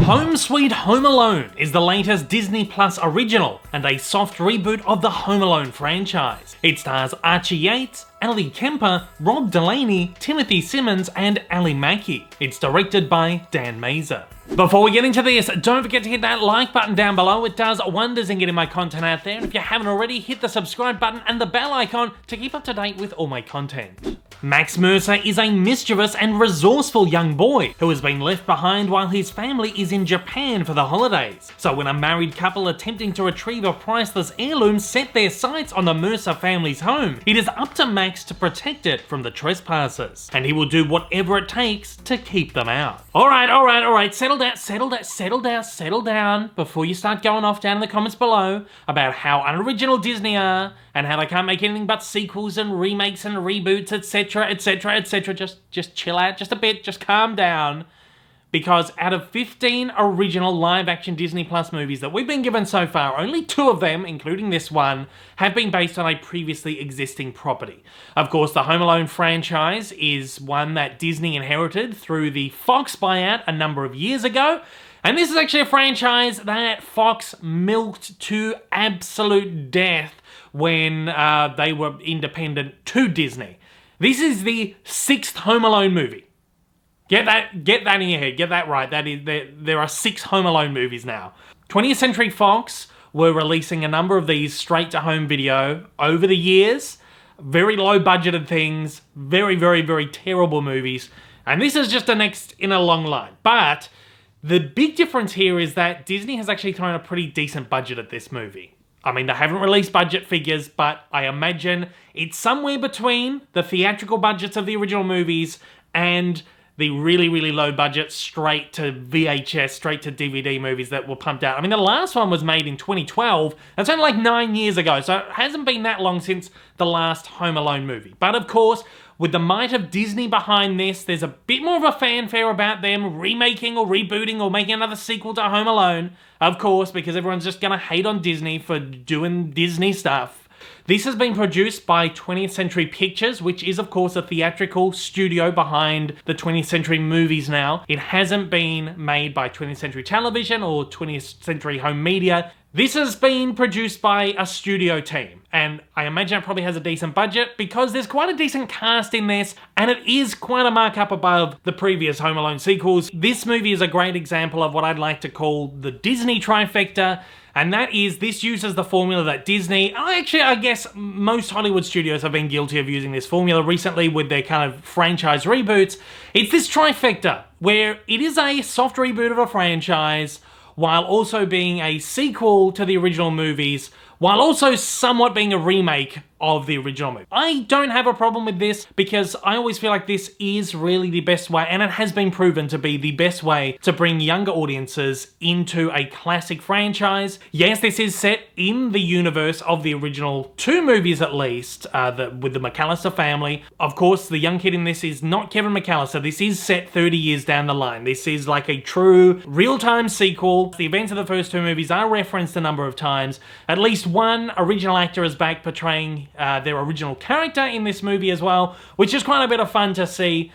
Home Sweet Home Alone is the latest Disney Plus original and a soft reboot of the Home Alone franchise. It stars Archie Yates, Ellie Kemper, Rob Delaney, Timothy Simmons and Ellie Maki. It's directed by Dan Mazer. Before we get into this, don't forget to hit that like button down below. It does wonders in getting my content out there. And if you haven't already, hit the subscribe button and the bell icon to keep up to date with all my content. Max Mercer is a mischievous and resourceful young boy who has been left behind while his family is in Japan for the holidays. So when a married couple attempting to retrieve a priceless heirloom set their sights on the Mercer family's home, it is up to Max to protect it from the trespassers, and he will do whatever it takes to keep them out. Alright, settle down before you start going off down in the comments below about how unoriginal Disney are and how they can't make anything but sequels and remakes and reboots, etc, etc, etc. Just chill out just a bit, just calm down. Because out of 15 original live-action Disney Plus movies that we've been given so far, only 2 of them, including this one, have been based on a previously existing property. Of course, the Home Alone franchise is one that Disney inherited through the Fox buyout a number of years ago, and this is actually a franchise that Fox milked to absolute death when they were independent to Disney. This is the 6th Home Alone movie. Get that in your head, get that right. There are 6 Home Alone movies now. 20th Century Fox were releasing a number of these straight to home video over the years. Very low budgeted things, very terrible movies. And this is just the next in a long line. But the big difference here is that Disney has actually thrown a pretty decent budget at this movie. I mean, they haven't released budget figures, but I imagine it's somewhere between the theatrical budgets of the original movies and the really low budget straight to VHS, straight to DVD movies that were pumped out. I mean, the last one was made in 2012. That's only like 9 years ago, so it hasn't been that long since the last Home Alone movie. But of course, with the might of Disney behind this, there's a bit more of a fanfare about them remaking or rebooting or making another sequel to Home Alone. Of course, because everyone's just gonna hate on Disney for doing Disney stuff. This has been produced by 20th Century Pictures, which is of course a theatrical studio behind the 20th Century movies now. It hasn't been made by 20th Century Television or 20th Century Home Media. This has been produced by a studio team, and I imagine it probably has a decent budget because there's quite a decent cast in this, and it is quite a markup above the previous Home Alone sequels. This movie is a great example of what I'd like to call the Disney trifecta, and that is, this uses the formula that Disney, I guess most Hollywood studios have been guilty of using this formula recently with their kind of franchise reboots. It's this trifecta, where it is a soft reboot of a franchise, while also being a sequel to the original movies, while also somewhat being a remake of the original movie. I don't have a problem with this because I always feel like this is really the best way, and it has been proven to be the best way to bring younger audiences into a classic franchise. Yes, this is set in the universe of the original 2 movies at least, with the McAllister family. Of course, the young kid in this is not Kevin McAllister. This is set 30 years down the line. This is like a true real-time sequel. The events of the first 2 movies are referenced a number of times. At least one original actor is back portraying their original character in this movie as well, which is quite a bit of fun to see.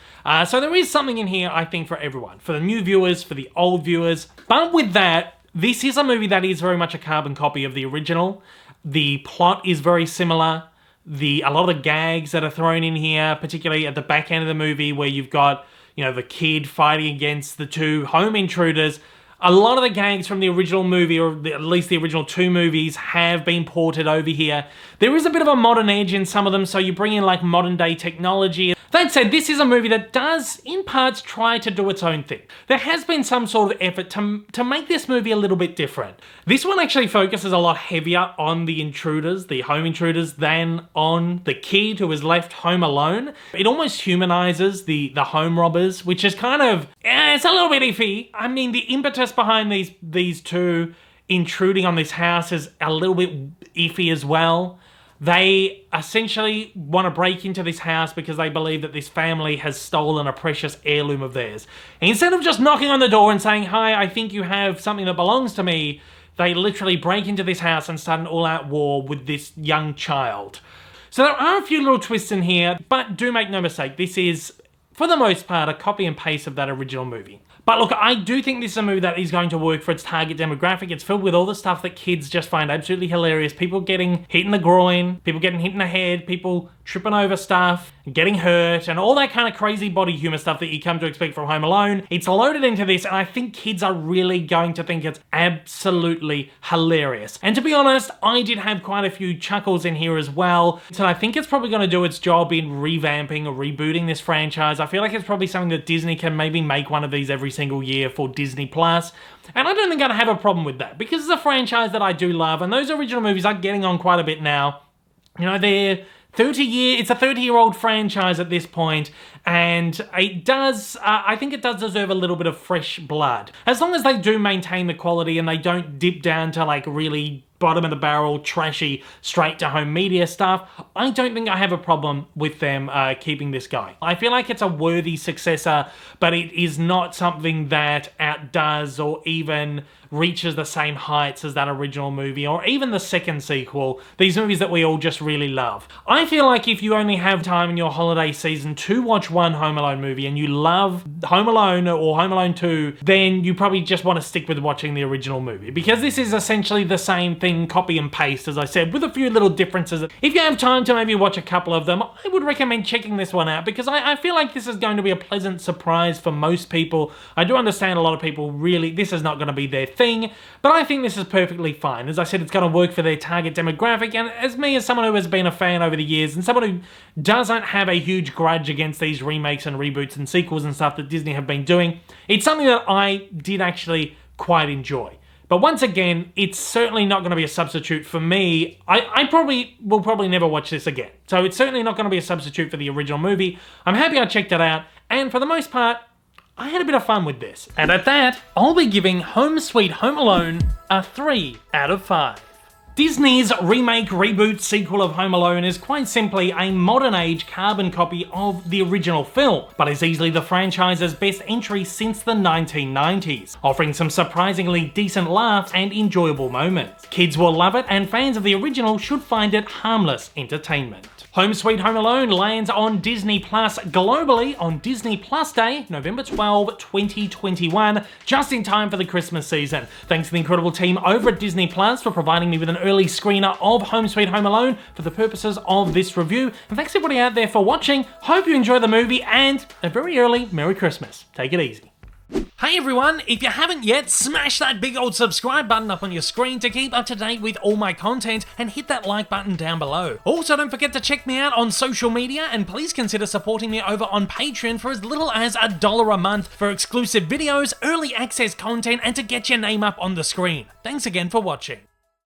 So there is something in here, I think, for everyone. For the new viewers, for the old viewers. But with that, this is a movie that is very much a carbon copy of the original. The plot is very similar. A lot of the gags that are thrown in here, particularly at the back end of the movie where you've got, the kid fighting against the 2 home intruders. A lot of the gags from the original movie, or at least the original 2 movies, have been ported over here. There is a bit of a modern edge in some of them, so you bring in like modern day technology. That said, this is a movie that does, in parts, try to do its own thing. There has been some sort of effort to make this movie a little bit different. This one actually focuses a lot heavier on the intruders, the home intruders, than on the kid who is left home alone. It almost humanizes the home robbers, which is kind of, it's a little bit iffy. I mean, the impetus behind these 2 intruding on this house is a little bit iffy as well. They essentially want to break into this house because they believe that this family has stolen a precious heirloom of theirs. And instead of just knocking on the door and saying, "Hi, I think you have something that belongs to me," they literally break into this house and start an all-out war with this young child. So there are a few little twists in here, but do make no mistake, this is for the most part, a copy and paste of that original movie. But look, I do think this is a movie that is going to work for its target demographic. It's filled with all the stuff that kids just find absolutely hilarious. People getting hit in the groin, people getting hit in the head, people tripping over stuff, getting hurt, and all that kind of crazy body humor stuff that you come to expect from Home Alone. It's loaded into this, and I think kids are really going to think it's absolutely hilarious. And to be honest, I did have quite a few chuckles in here as well. So I think it's probably going to do its job in revamping or rebooting this franchise. I feel like it's probably something that Disney can maybe make one of these every single year for Disney Plus. And I don't think I'd have a problem with that, because it's a franchise that I do love, and those original movies are getting on quite a bit now. You know, it's a 30-year-old franchise at this point, and it does, I think it does deserve a little bit of fresh blood. As long as they do maintain the quality and they don't dip down to like really bottom of the barrel, trashy, straight to home media stuff, I don't think I have a problem with them keeping this going. I feel like it's a worthy successor, but it is not something that outdoes or even reaches the same heights as that original movie, or even the second sequel, these movies that we all just really love. I feel like if you only have time in your holiday season to watch one Home Alone movie and you love Home Alone or Home Alone 2, then you probably just want to stick with watching the original movie, because this is essentially the same thing, copy and paste, as I said, with a few little differences. If you have time to maybe watch a couple of them, I would recommend checking this one out, because I feel like this is going to be a pleasant surprise for most people. I do understand a lot of people really, this is not going to be their thing, but I think this is perfectly fine. As I said, it's going to work for their target demographic, and as me, as someone who has been a fan over the years, and someone who doesn't have a huge grudge against these remakes and reboots and sequels and stuff that Disney have been doing, it's something that I did actually quite enjoy. But once again, it's certainly not going to be a substitute for me. I will probably never watch this again. So it's certainly not going to be a substitute for the original movie. I'm happy I checked it out, and for the most part, I had a bit of fun with this. And at that, I'll be giving Home Sweet Home Alone a 3 out of 5. Disney's remake, reboot, sequel of Home Alone is quite simply a modern-age carbon copy of the original film, but is easily the franchise's best entry since the 1990s, offering some surprisingly decent laughs and enjoyable moments. Kids will love it, and fans of the original should find it harmless entertainment. Home Sweet Home Alone lands on Disney Plus globally on Disney Plus Day, November 12, 2021, just in time for the Christmas season. Thanks to the incredible team over at Disney Plus for providing me with an early screener of Home Sweet Home Alone for the purposes of this review. And thanks everybody out there for watching. Hope you enjoy the movie, and a very early Merry Christmas. Take it easy. Hey everyone, if you haven't yet, smash that big old subscribe button up on your screen to keep up to date with all my content, and hit that like button down below. Also, don't forget to check me out on social media, and please consider supporting me over on Patreon for as little as $1 a month for exclusive videos, early access content, and to get your name up on the screen. Thanks again for watching.